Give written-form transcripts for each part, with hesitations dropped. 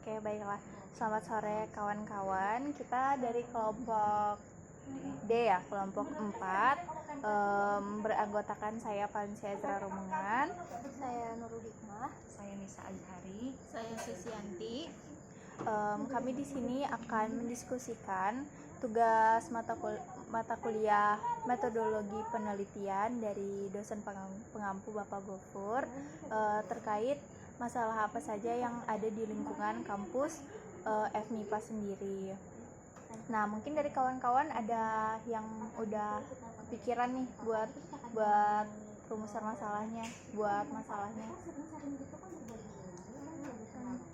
Oke, baiklah. Selamat sore kawan-kawan. Kita dari kelompok D ya, kelompok 4. Beranggotakan saya Valencia Ezra Rumengan, Saya Nurul Hikmah, saya Nisa Azhari, saya Susianti. Kami di sini akan mendiskusikan tugas mata kuliah metodologi penelitian dari dosen pengampu Bapak Gofur terkait masalah apa saja yang ada di lingkungan kampus FMIPA sendiri. Nah, mungkin dari kawan-kawan ada yang udah kepikiran nih buat rumusan masalahnya, buat masalahnya.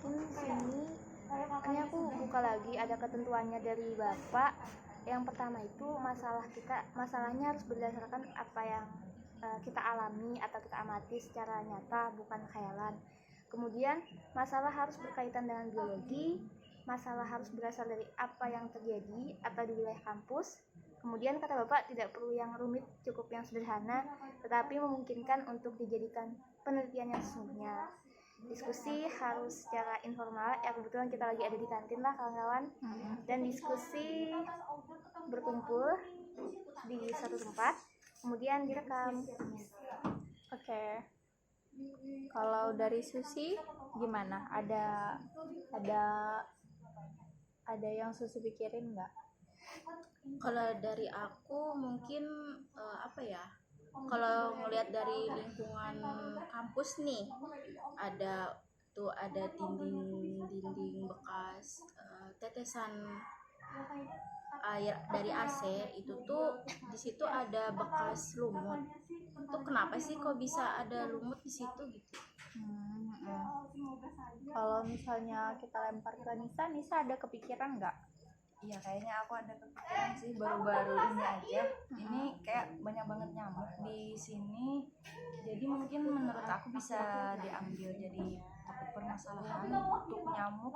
Mungkin ini aku buka lagi, ada ketentuannya dari Bapak. Yang pertama itu masalahnya harus berdasarkan apa yang kita alami atau kita amati secara nyata, bukan khayalan. Kemudian masalah harus berkaitan dengan biologi, masalah harus berasal dari apa yang terjadi atau di wilayah kampus. Kemudian kata Bapak tidak perlu yang rumit, cukup yang sederhana, tetapi memungkinkan untuk dijadikan penelitian yang sesungguhnya. Diskusi harus secara informal, ya kebetulan kita lagi ada di kantin lah kawan-kawan. Dan diskusi berkumpul di satu tempat, kemudian direkam. Oke. Kalau dari Susi gimana? Ada yang Susi pikirin nggak? Kalau dari aku mungkin kalau ngelihat dari lingkungan kampus nih, ada dinding bekas tetesan air dari AC, itu tuh di situ ada bekas lumut. Itu kenapa sih kok bisa ada lumut di situ gitu? Kalau misalnya kita lempar ke Nisa ada kepikiran nggak? Iya, kayaknya aku ada kepikiran sih baru-baru ini aja. Ini kayak banyak banget nyamuk di sini. Jadi mungkin menurut aku bisa diambil jadi topik permasalahan untuk nyamuk.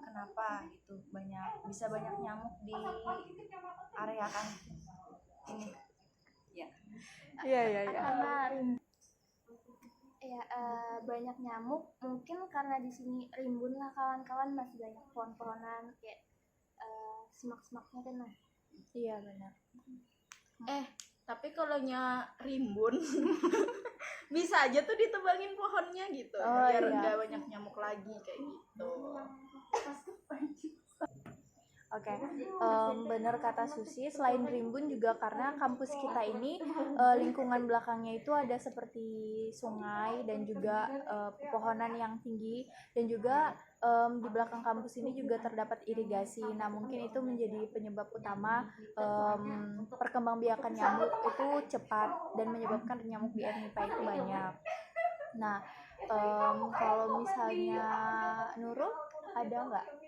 Kenapa gitu bisa banyak nyamuk di area kan ini? Ya. Banyak nyamuk, mungkin karena di sini rimbun lah kawan-kawan, masih banyak pohon-pohonan kayak semak-semaknya kan lah. Iya benar. Tapi kalau rimbun bisa aja tuh ditebangin pohonnya gitu, biar nggak banyak nyamuk lagi kayak gitu. Oke, benar kata Susi. Selain rimbun juga karena kampus kita ini lingkungan belakangnya itu ada seperti sungai dan juga pepohonan yang tinggi, dan juga di belakang kampus ini juga terdapat irigasi. Nah, mungkin itu menjadi penyebab utama perkembangbiakan nyamuk itu cepat dan menyebabkan nyamuk di FMIPA itu banyak. Nah, kalau misalnya Nurul ada nggak?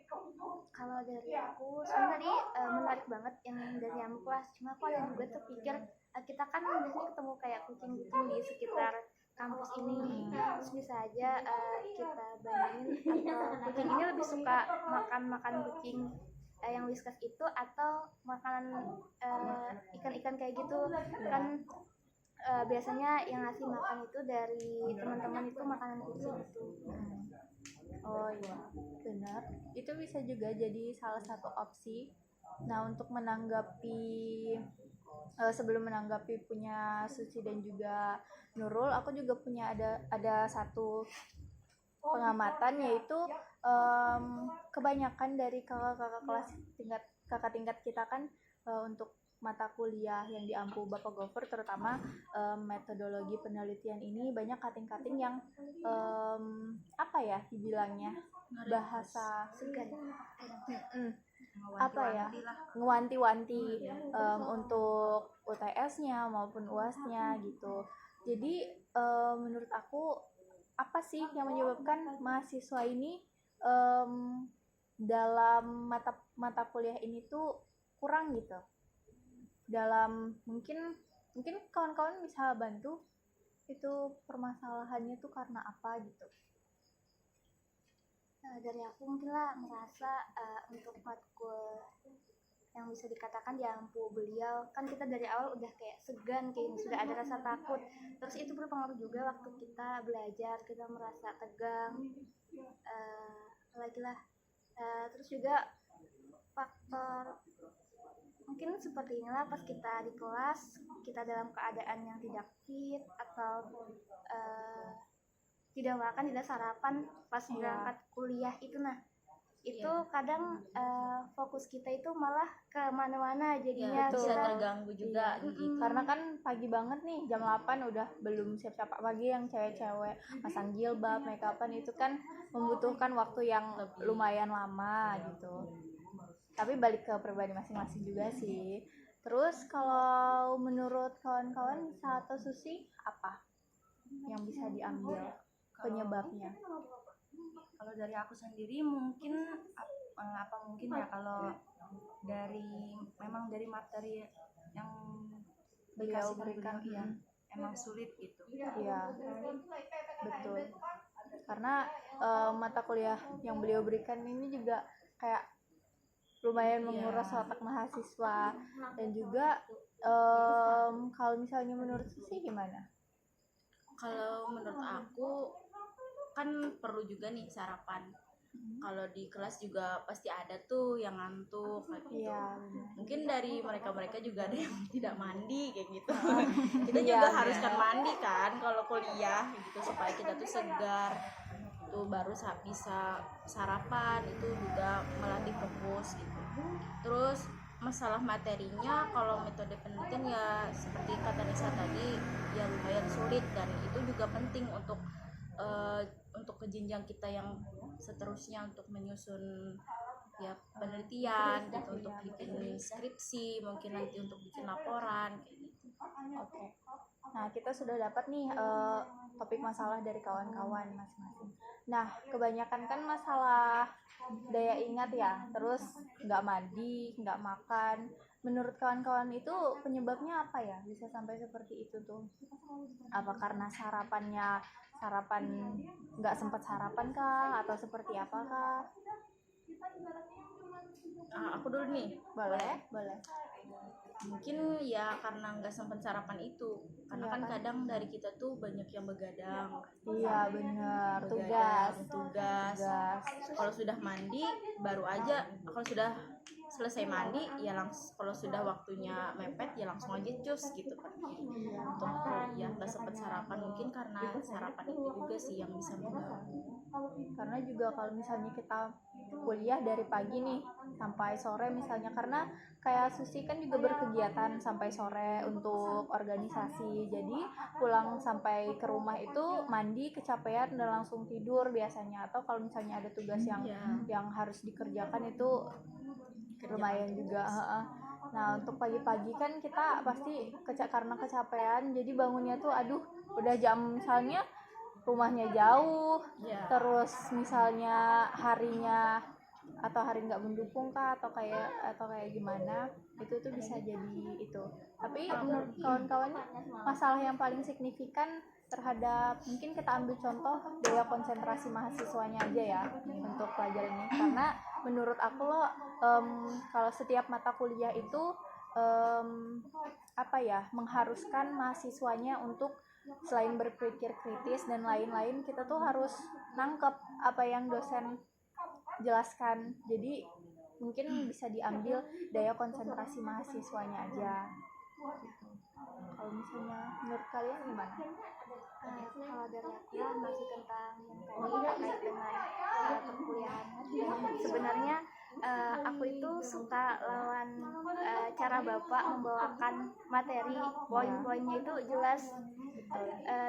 Kalau dari aku sebenarnya menarik banget yang dari nyamuk lah. Cuma aku ada juga terpikir, kita kan biasanya ketemu kayak kucing-kucing di sekitar kampus ini, terus bisa aja kita bandingin atau kucing ini lebih suka makan kucing yang whiskas itu atau makanan ikan-ikan kayak gitu kan. Biasanya yang ngasih makan itu dari teman-teman itu makanan kucing itu. Oh iya, benar. Itu bisa juga jadi salah satu opsi. Nah, untuk sebelum menanggapi punya Suci dan juga Nurul, aku juga punya ada satu pengamatan, yaitu kebanyakan dari kakak tingkat kita kan untuk mata kuliah yang diampu Bapak Gofur, terutama metodologi penelitian ini banyak kating-kating yang dibilangnya bahasa segan, ngewanti-wanti untuk UTS-nya maupun UAS-nya gitu. Jadi menurut aku apa sih yang menyebabkan mahasiswa ini dalam mata kuliah ini tuh kurang gitu? Mungkin kawan-kawan bisa bantu itu permasalahannya tuh karena apa gitu. Dari aku mungkin lah merasa untuk matkul yang bisa dikatakan diampu beliau, kan kita dari awal udah kayak segan, kayak sudah ada rasa takut, terus itu berpengaruh juga waktu kita belajar, kita merasa tegang. lagi lah. Terus juga faktor mungkin seperti inilah, pas kita di kelas kita dalam keadaan yang tidak fit atau tidak makan, tidak sarapan pas berangkat kuliah itu, nah itu kadang fokus kita itu malah ke mana-mana jadinya. bisa kita terganggu juga gitu. Karena kan pagi banget nih, jam 8 udah belum siap-siap, pagi yang cewek-cewek masang jilbab, make upan itu kan membutuhkan waktu yang lumayan lama gitu. Tapi balik ke pribadi masing-masing juga sih. Terus kalau menurut kawan-kawan Nisa atau Susi, apa yang bisa diambil penyebabnya? Kalau dari aku sendiri mungkin apa mungkin ya, kalau memang dari materi yang Beliau dikasihkan berikan, beliau, ya emang sulit gitu. Iya, betul. Karena mata kuliah yang beliau berikan ini juga kayak lumayan menguras otak mahasiswa. Dan juga kalau misalnya menurut Susi gimana? Kalau menurut aku kan perlu juga nih sarapan. Kalau di kelas juga pasti ada tuh yang ngantuk kayak gitu. Iya, Mungkin dari mereka juga ada yang tidak mandi kayak gitu. Kita Iya, juga benar. harus kan mandi kan kalau kuliah gitu, supaya kita tuh segar. Tuh baru bisa sarapan, itu juga melatih fokus gitu. Terus masalah materinya, kalau metode penelitian ya seperti kata Nisa tadi ya lumayan sulit, dan itu juga penting untuk ke jenjang kita yang seterusnya untuk menyusun ya penelitian gitu, untuk bikin skripsi, mungkin nanti untuk bikin laporan kayak gitu. Oke. Nah, kita sudah dapat nih topik masalah dari kawan-kawan masing-masing. Nah, kebanyakan kan masalah daya ingat ya, terus nggak mandi, nggak makan. Menurut kawan-kawan itu penyebabnya apa ya? Bisa sampai seperti itu tuh? Apa karena sarapan nggak sempat sarapan kah? Atau seperti apakah? Aku dulu nih. Boleh? Mungkin ya karena nggak sempat sarapan itu, karena Iya kan kan? kadang dari kita tuh banyak yang begadang. Iya, benar. Begadang, Tugas. Kalau sudah mandi baru aja, kalau sudah selesai mandi ya langsung, kalau sudah waktunya mepet ya langsung aja cus gitu pergi untuk kuliah, nggak sempat sarapan. Mungkin karena sarapan itu juga sih yang bisa mengganggu. Karena juga kalau misalnya kita kuliah dari pagi nih sampai sore misalnya, karena kayak Susi kan juga berkegiatan sampai sore untuk organisasi, jadi pulang sampai ke rumah itu mandi, kecapean dan langsung tidur biasanya. Atau kalau misalnya ada tugas yang harus dikerjakan itu lumayan juga. Nah, untuk pagi-pagi kan kita pasti karena kecapean, jadi bangunnya tuh aduh udah jam, misalnya rumahnya jauh, terus misalnya harinya atau hari nggak mendukung kah, atau kayak gimana, itu tuh bisa jadi itu. Tapi menurut kawan-kawan masalah yang paling signifikan terhadap, mungkin kita ambil contoh daya konsentrasi mahasiswanya aja ya untuk pelajaran ini. Karena menurut aku loh, kalau setiap mata kuliah itu mengharuskan mahasiswanya untuk selain berpikir kritis dan lain-lain, kita tuh harus nangkep apa yang dosen jelaskan. Jadi mungkin bisa diambil daya konsentrasi mahasiswanya aja. Kalau misalnya menurut kalian gimana? Kalau dari aku masih tentang yang tadi terkait dengan perkuliahan, sebenarnya aku itu suka lawan cara Bapak membawakan materi, poin-poinnya itu jelas,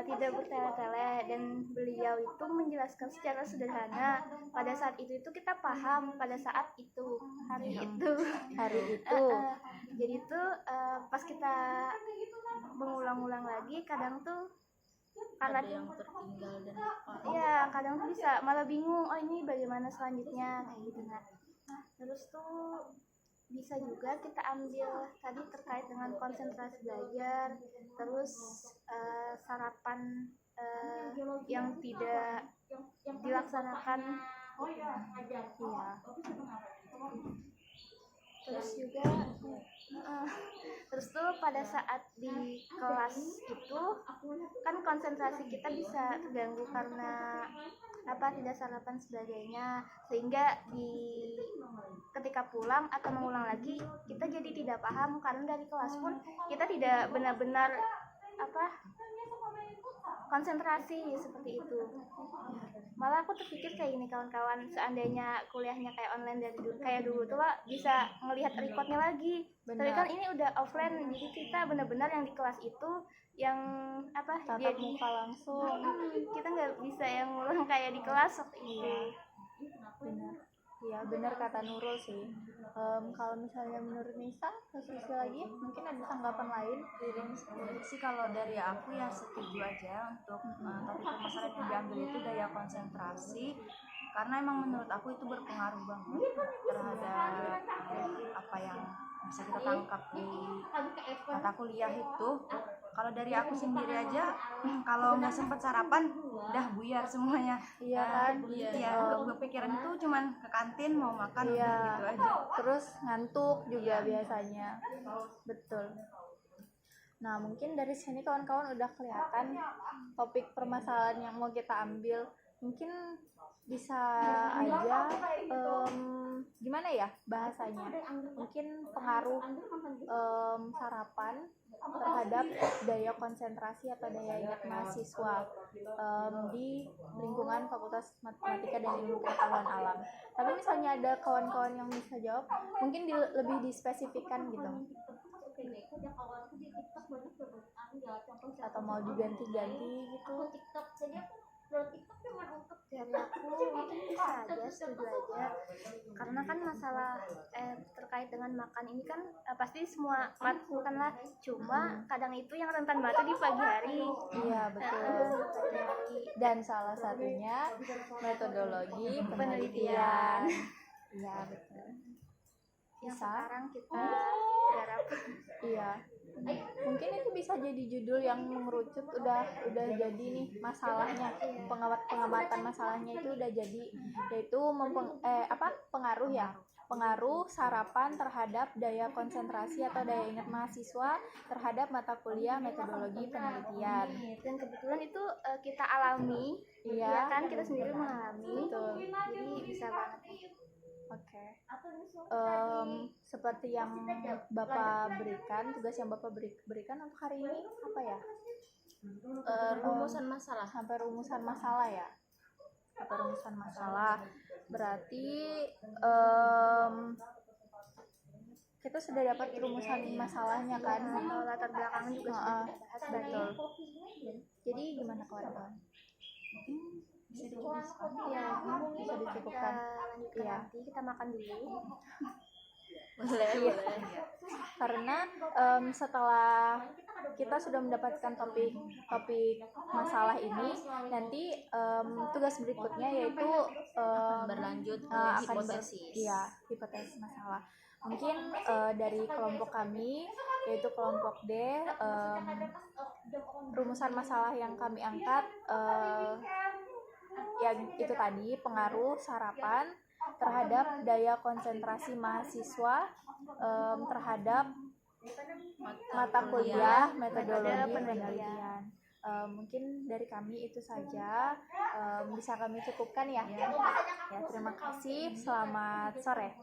tidak bertele-tele, dan beliau itu menjelaskan secara sederhana. Pada saat itu kita paham pada saat itu, hari itu. Jadi itu pas kita mengulang-ulang lagi, kadang tuh Ada yang tertinggal dan lupa. Iya, kadang tuh bisa malah bingung, oh ini bagaimana selanjutnya kayak gitu. Nah, terus tuh bisa juga kita ambil tadi terkait dengan konsentrasi belajar, terus sarapan yang tidak dilaksanakan. Iya. Terus juga eh, terus tuh pada saat di kelas itu kan konsentrasi kita bisa terganggu karena tidak sarapan sebagainya, sehingga ketika pulang atau mengulang lagi kita jadi tidak paham karena dari kelas pun kita tidak benar-benar konsentrasi seperti itu. Malah aku terpikir kayak gini, kawan-kawan, seandainya kuliahnya kayak online dari dulu, kayak dulu tuh lah bisa ngelihat recordnya lagi. Tapi kan ini udah offline, jadi kita benar-benar yang di kelas itu yang tatap jadi muka langsung. kita nggak bisa yang ngulang kayak di kelas waktu itu. Benar. Iya, benar kata Nurul sih. Kalau misalnya menurut Nisa, Sisi lagi mungkin ada tanggapan lain. Sih kalau dari aku ya setuju aja untuk topik permasalahan yang diambil itu daya konsentrasi, karena emang menurut aku itu berpengaruh banget terhadap apa yang bisa kita tangkap di mata kuliah itu. Kalau dari aku sendiri aja, kalau nggak sempat sarapan udah buyar semuanya. Iya kan? Iya, kepikiran itu cuman ke kantin mau makan Iya. udah gitu aja. Terus ngantuk juga biasanya. Betul. Nah, mungkin dari sini kawan-kawan udah kelihatan topik permasalahan yang mau kita ambil. Mungkin bisa aja gimana ya bahasanya? Mungkin pengaruh sarapan terhadap daya konsentrasi atau daya ingat mahasiswa di lingkungan Fakultas Matematika dan Ilmu Pengetahuan Alam. Tapi misalnya ada kawan-kawan yang bisa jawab, mungkin lebih dispesifikkan gitu. Atau mau diganti-ganti gitu. Dari aku mungkin bisa aja, setuju aja, karena kan masalah terkait dengan makan ini kan pasti semua matkul kan lah, cuma kadang itu yang rentan banget di pagi hari. Iya, betul. Dan salah satunya metodologi penelitian. Iya, betul. Yang Bisa. sekarang kita garap. Iya. Mungkin itu bisa jadi judul yang mengerucut, udah jadi nih masalahnya, pengamatan masalahnya itu udah jadi, yaitu pengaruh sarapan terhadap daya konsentrasi atau daya ingat mahasiswa terhadap mata kuliah metodologi penelitian. Dan kebetulan itu kita alami, Iya. ya kan, kita sendiri mengalami. Betul. Jadi bisa banget. Oke. Seperti yang Bapak berikan, tugas yang Bapak berikan untuk hari ini apa ya? Rumusan masalah. Sampai rumusan masalah ya? Sampai rumusan masalah. Berarti kita sudah dapat rumusan masalahnya kan? Atau latar belakangnya juga sudah kita bahas. Betul. Jadi gimana kawan-kawan? Bisa dicukupkan. Ya, Bisa dicukupkan. Lanjutkan Iya. nanti, kita makan dulu. Boleh. Karena setelah kita sudah mendapatkan topik masalah ini, nanti tugas berikutnya yaitu Berlanjut ke akan hipotesis. hipotesis masalah. Mungkin dari kelompok kami, yaitu kelompok D, rumusan masalah yang kami angkat yang itu tadi, pengaruh sarapan terhadap daya konsentrasi mahasiswa terhadap mata kuliah metodologi penelitian. Mungkin dari kami itu saja, bisa kami cukupkan ya. Terima kasih. Selamat sore.